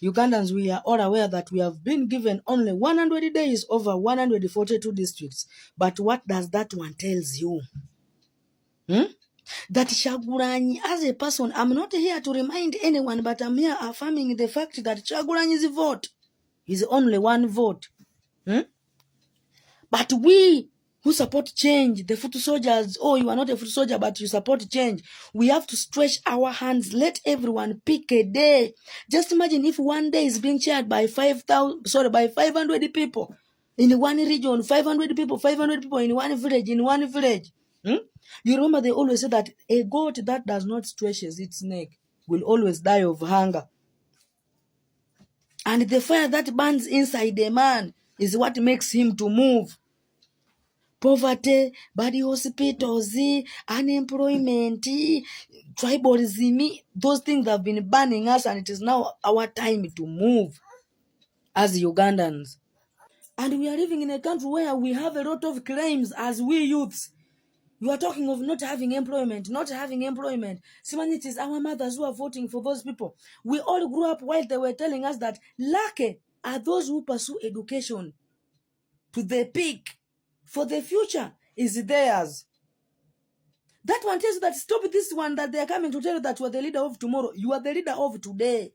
Ugandans, we are all aware that we have been given only 100 days over 142 districts. But what does that one tells you? That Kyagulanyi, as a person, I'm not here to remind anyone, but I'm here affirming the fact that Kyagulanyi's vote is only one vote. But we who support change, the foot soldiers, oh, you are not a foot soldier, but you support change. We have to stretch our hands. Let everyone pick a day. Just imagine if one day is being chaired by 500 people in one region, 500 people in one village. You remember they always say that a goat that does not stretch its neck will always die of hunger. And the fire that burns inside a man is what makes him to move. Poverty, bad hospitals, unemployment, tribalism, those things have been burning us, and it is now our time to move as Ugandans. And we are living in a country where we have a lot of claims as we youths. You are talking of not having employment. Simon, it is our mothers who are voting for those people. We all grew up while they were telling us that lucky are those who pursue education to the peak. For the future is theirs. That one tells you that stop this one that they are coming to tell you that you are the leader of tomorrow. You are the leader of today.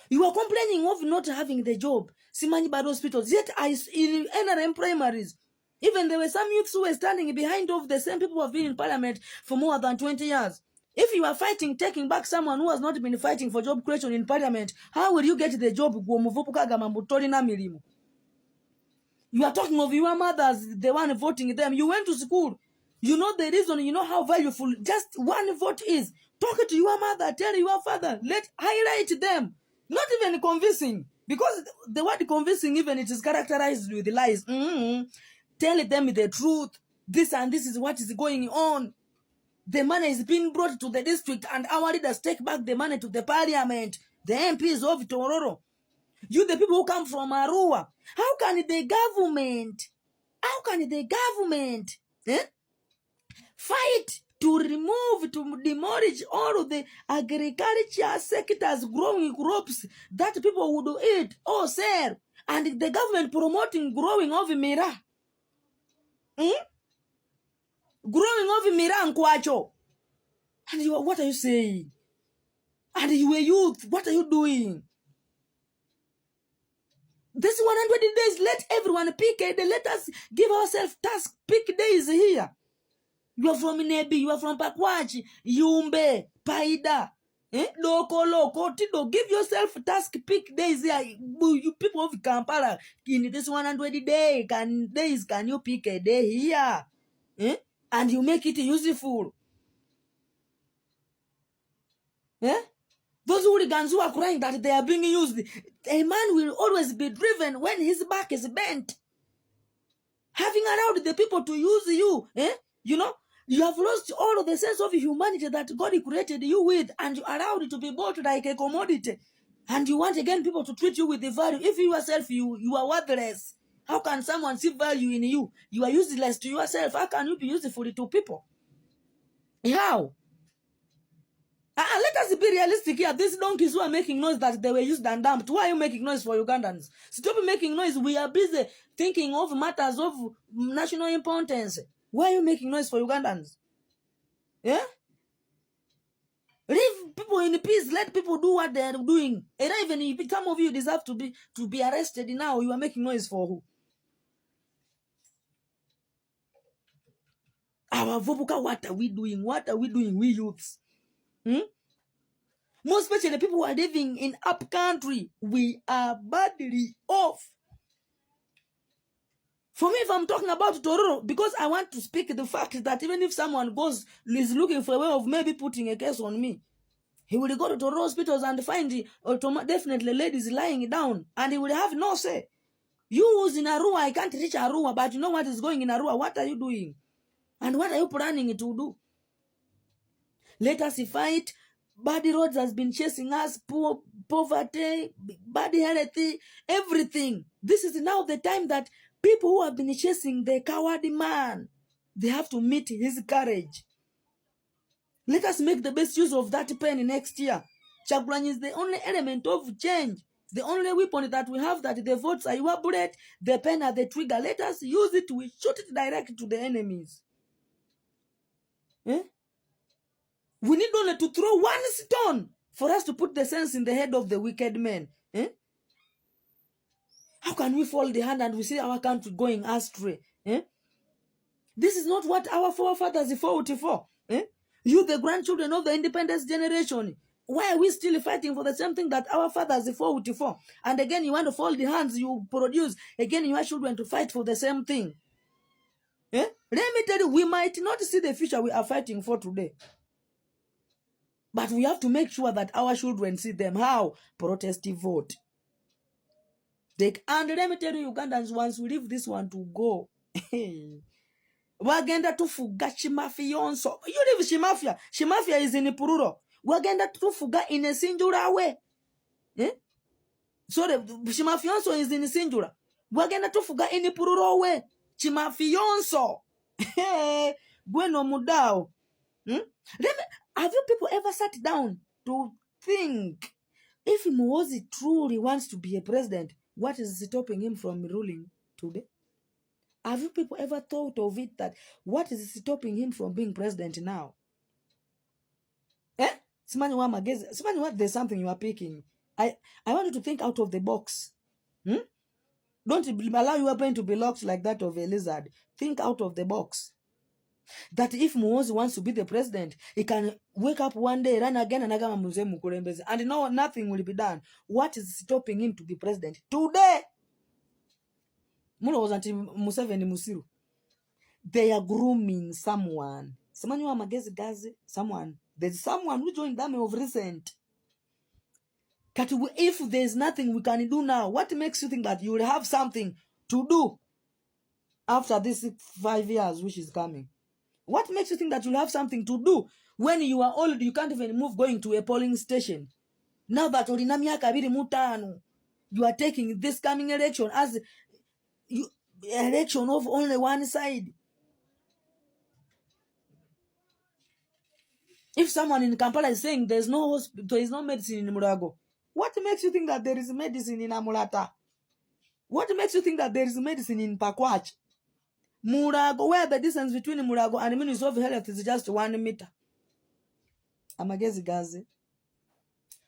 You are complaining of not having the job. Simani bad hospitals. Yet in NRM primaries, even there were some youths who were standing behind of the same people who have been in parliament for more than 20 years. If you are fighting, taking back someone who has not been fighting for job creation in parliament, how will you get the job? You are talking of your mothers, the one voting them. You went to school. You know the reason, you know how valuable just one vote is. Talk to your mother, tell your father, highlight them. Not even convincing. Because the word convincing, even it is characterized with lies. Tell them the truth. This and this is what is going on. The money is being brought to the district and our leaders take back the money to the parliament. The MPs of Tororo. You, the people who come from Arua, how can the government fight to demolish all of the agriculture sectors, growing crops that people would eat or sell, and the government promoting growing of mira? Growing of mira and kwacho. And what are you saying? And you a youth, what are you doing? This 120 days, let everyone pick a day. Let us give ourselves task. Pick days here. You are from Nebi, you are from Pakwachi, Yumbe, Paida, Loko, Tido. Give yourself task. Pick days here. You people of Kampala, in this 120 days, can you pick a day here? And you make it useful. Those hooligans who are crying that they are being used, a man will always be driven when his back is bent. Having allowed the people to use you, you know, you have lost all of the sense of humanity that God created you with, and you allowed it to be bought like a commodity. And you want again people to treat you with the value. If you yourself, you are worthless. How can someone see value in you? You are useless to yourself. How can you be useful to people? How? Let us be realistic here. These donkeys who are making noise that they were used and dumped. Why are you making noise for Ugandans? Stop making noise. We are busy thinking of matters of national importance. Why are you making noise for Ugandans? Yeah? Leave people in peace. Let people do what they are doing. And even if some of you deserve to be arrested now, you are making noise for who? Our Vobuka, what are we doing? What are we doing, we youths? Most especially the people who are living in up country, we are badly off. For me, if I'm talking about Tororo, because I want to speak the fact that even if someone is looking for a way of maybe putting a case on me, he will go to Tororo hospitals and find definitely ladies lying down, and he will have no say. You who's in Arua, I can't reach Arua, but you know what is going in Arua. What are you doing? And what are you planning to do? Let us fight. Bad roads has been chasing us, poverty, bad health, everything. This is now the time that people who have been chasing the coward man, they have to meet his courage. Let us make the best use of that pen next year. Kyagulanyi is the only element of change. The only weapon that we have, that the votes are your bullet, the pen are the trigger. Let us use it. We shoot it direct to the enemies. Eh? We need only to throw one stone for us to put the sense in the head of the wicked men. Eh? How can we fold the hand and we see our country going astray? Eh? This is not what our forefathers fought for. Eh? You, the grandchildren of the independence generation, why are we still fighting for the same thing that our fathers fought for? And again, you want to fold the hands you produce. Again, your children to fight for the same thing. Eh? Let me tell you, we might not see the future we are fighting for today. But we have to make sure that our children see them. How? Protestive vote. And let me tell you, Ugandans, once we leave this one to go, wagenda tufuga chimafia. You leave chimafia. Chimafia is in Pururo. Wagenda tufuga in a singular way. Eh? So the chimafionso is in singular. Wagenda tufuga in a Pururo way. Chimafionso. Bueno mudao. Have you people ever sat down to think, if Muhoozi truly wants to be a president, what is stopping him from ruling today? Have you people ever thought of it, that what is stopping him from being president now? Eh? Simani what, there's something you are picking. I want you to think out of the box. Don't allow your brain to be locked like that of a lizard. Think out of the box. That if Muhoozi wants to be the president, he can wake up one day, run again, and no, nothing will be done. What is stopping him to be president today? They are grooming someone. Someone. There's someone who joined them of recent. If there's nothing we can do now, what makes you think that you will have something to do after this 5 years which is coming? What makes you think that you'll have something to do when you are old? You can't even move going to a polling station. Now that you are taking this coming election as election of only one side. If someone in Kampala is saying there is no medicine in Murago, what makes you think that there is medicine in Amulata? What makes you think that there is medicine in Pakwach? Murago, where the distance between Murago and the Ministry of Health is just 1 meter. Amagezi Gazi.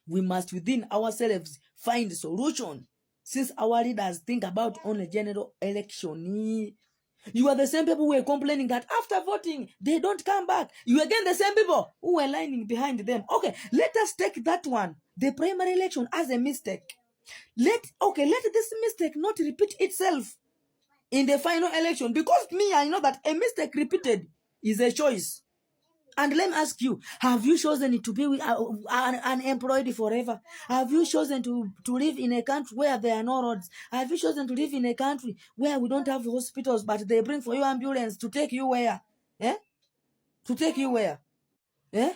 We must within ourselves find a solution, since our leaders think about only general election. You are the same people who were complaining that after voting, they don't come back. You again the same people who were lining behind them. Okay, let us take that one, the primary election, as a mistake. Let this mistake not repeat itself in the final election, because I know that a mistake repeated is a choice. And let me ask you, have you chosen to be unemployed forever? Have you chosen to live in a country where there are no roads? Have you chosen to live in a country where we don't have hospitals, but they bring for you ambulance to take you where? Eh? To take you where? Eh?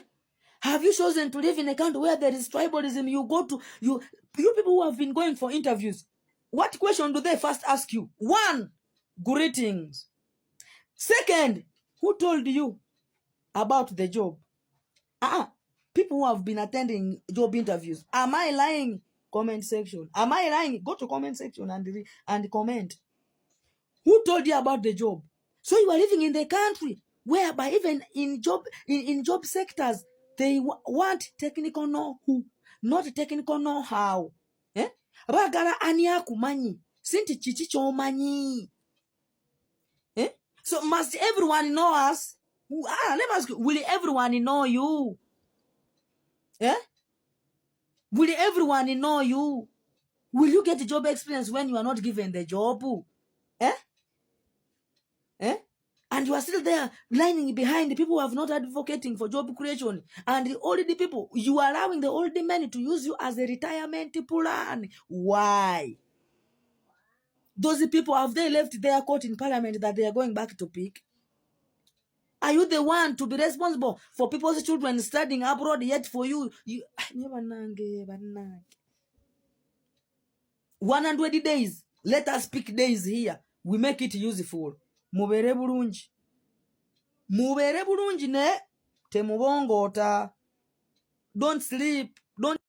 Have you chosen to live in a country where there is tribalism? You go to, you people who have been going for interviews, what question do they first ask you? 1, greetings. 2nd, who told you about the job? People who have been attending job interviews, am I lying? Comment section. Am I lying? Go to comment section and comment. Who told you about the job? So you are living in the country whereby even in job sectors, they want technical know-who, not technical know-how. Eh? Bagala ania kumanyi. Sinti chichi chomanyi. Eh? So must everyone know us? Let me ask you, will everyone know you? Eh? Will everyone know you? Will you get job experience when you are not given the job? Eh? Eh? And you are still there lining behind the people who have not advocating for job creation. And the old people, you are allowing the old men to use you as a retirement plan. Why? Those people, have they left their court in parliament that they are going back to pick? Are you the one to be responsible for people's children studying abroad, yet for you 100 days? Let us pick days here. We make it useful. Mubere bulungi ne temubongota. Don't sleep. Don't